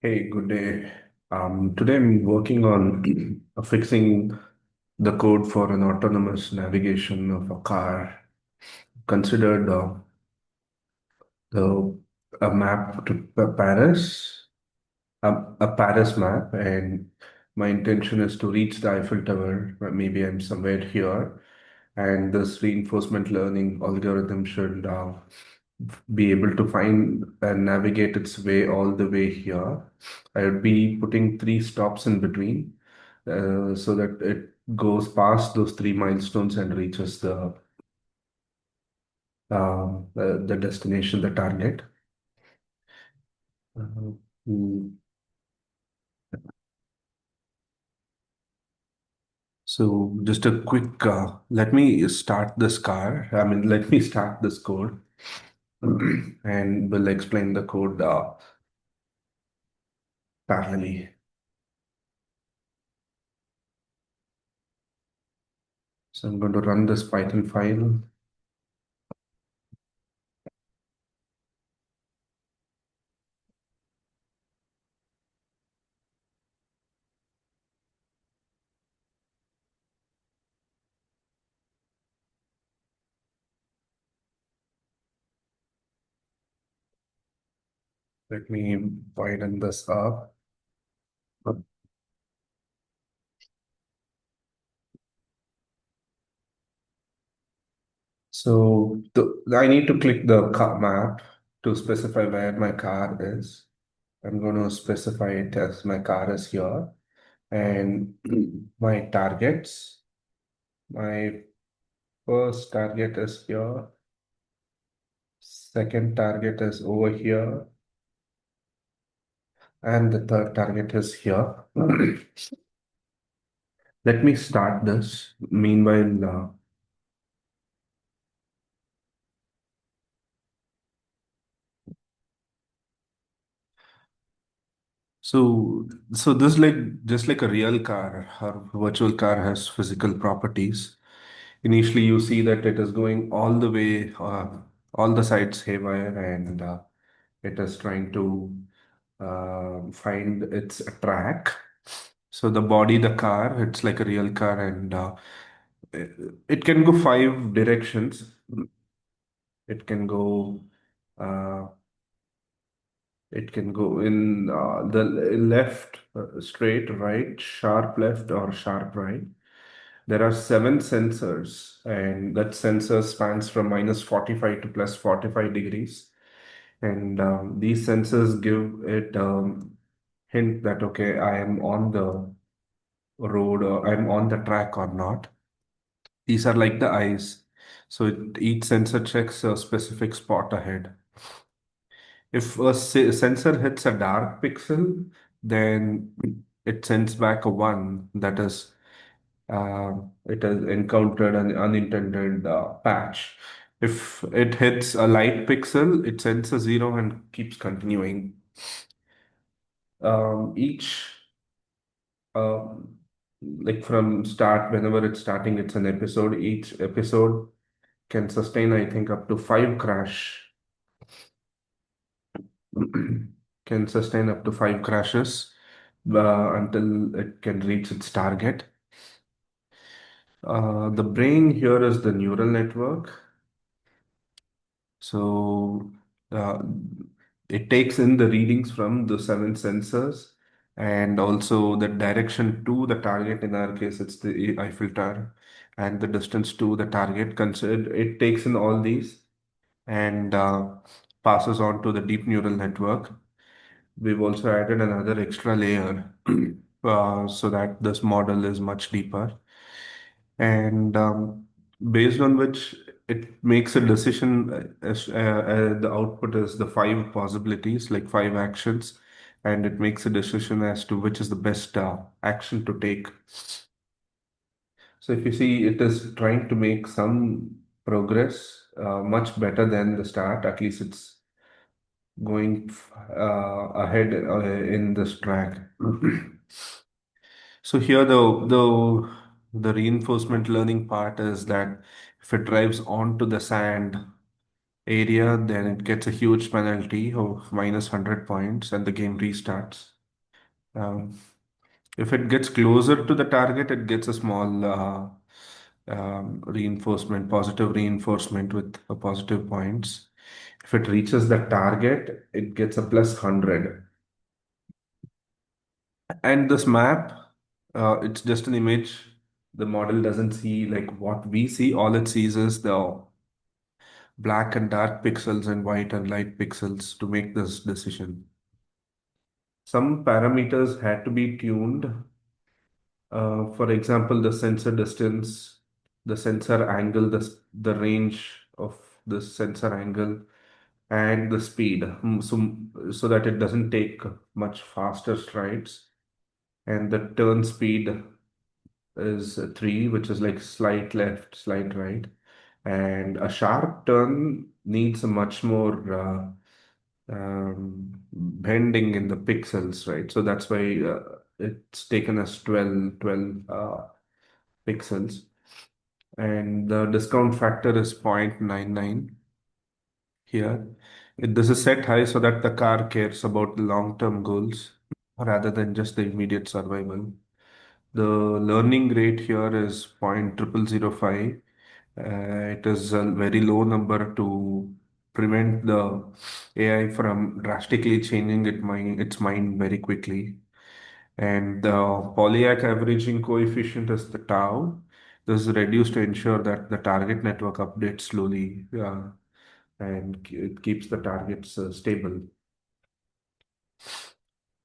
Hey, good day. Today I'm working on fixing the code for an autonomous navigation of a car. Considered the a map to Paris, a Paris map, and my intention is to reach the Eiffel Tower. Maybe I'm somewhere here, and this reinforcement learning algorithm should be able to find and navigate its way all the way here. I would be putting three stops in between so that it goes past those three milestones and reaches the destination, the target. Uh, mm, so just a quick, let me start this car. Let me start this code and we'll explain the code parallelly. So I'm going to run this Python file. Let me widen this up. I need to click the car map to specify where my car is. I'm going to specify it as my car is here and my targets. My first target is here. Second target is over here. And the third target is here. Let me start this. Meanwhile, so this like just like a real car, or virtual car has physical properties. Initially, you see that it is going all the way, all the sides haywire, and it is trying to find its track. So the body, the car, it's like a real car, and it it can go five directions. It can go. Uh, it can go in the left, straight, right, sharp left, or sharp right. There are seven sensors, and that sensor spans from -45 to +45 degrees. And these sensors give it hint that, okay, I am on the road or I'm on the track or not. These are like the eyes. So each sensor checks a specific spot ahead. If a sensor hits a dark pixel, then it sends back a one, that is, it has encountered an unintended patch. If it hits a light pixel, it sends a zero and keeps continuing. Each like from start, whenever it's starting, it's an episode. Each episode can sustain, I think, up to five crash. Can sustain up to five crashes until it can reach its target. The brain here is the neural network. So uh, it takes in the readings from the seven sensors and also the direction to the target. In our case, it's the Eiffel Tower, and the distance to the target. Considered, it takes in all these and passes on to the deep neural network. We've also added another extra layer so that this model is much deeper and based on which it makes a decision the output is the five possibilities, like five actions, and it makes a decision as to which is the best action to take. So if you see, it is trying to make some progress, much better than the start. At least it's going ahead in this track. So here the reinforcement learning part is that if it drives onto the sand, area, then it gets a huge penalty of minus 100 points and the game restarts. Um, if it gets closer to the target, it gets a small reinforcement, positive reinforcement with positive points. If it reaches the target, it gets a plus 100. And this map, it's just an image. The model doesn't see like what we see. All it sees is the black and dark pixels and white and light pixels to make this decision. Some parameters had to be tuned. For example, the sensor distance, the sensor angle, the range of the sensor angle, and the speed, so that it doesn't take much faster strides. And the turn speed is 3, which is like slight left, slight right. And a sharp turn needs a much more bending in the pixels, right? So that's why it's taken as 12 pixels. And the discount factor is 0.99 here. This is set high so that the car cares about the long-term goals rather than just the immediate survival. The learning rate here is 0.0005. It is a very low number to prevent the AI from drastically changing its mind very quickly. And the Polyak averaging coefficient is the tau. This is reduced to ensure that the target network updates slowly, and it keeps the targets stable.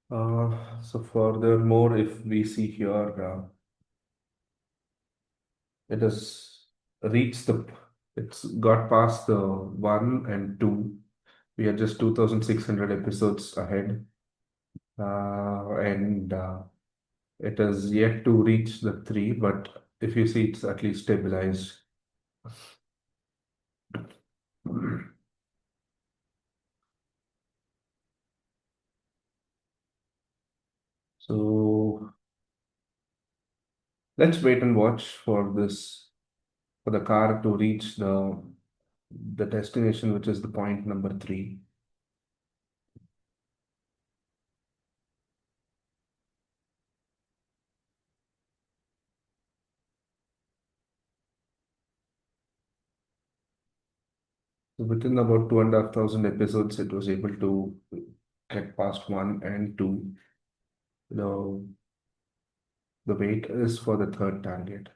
So furthermore, if we see here, it has reached it's got past the 1 and 2. We are just 2,600 episodes ahead, and it has yet to reach the 3, but if you see, it's at least stabilized. So let's wait and watch for the car to reach the destination, which is the point number 3. So within about 2,500 episodes, it was able to get past 1 and 2. The the wait is for the third target.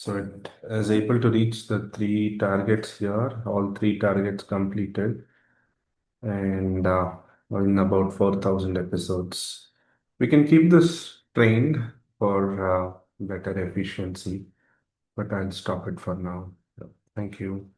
So it is able to reach the three targets here, all three targets completed, and in about 4,000 episodes. We can keep this trained for better efficiency, but I'll stop it for now. Thank you.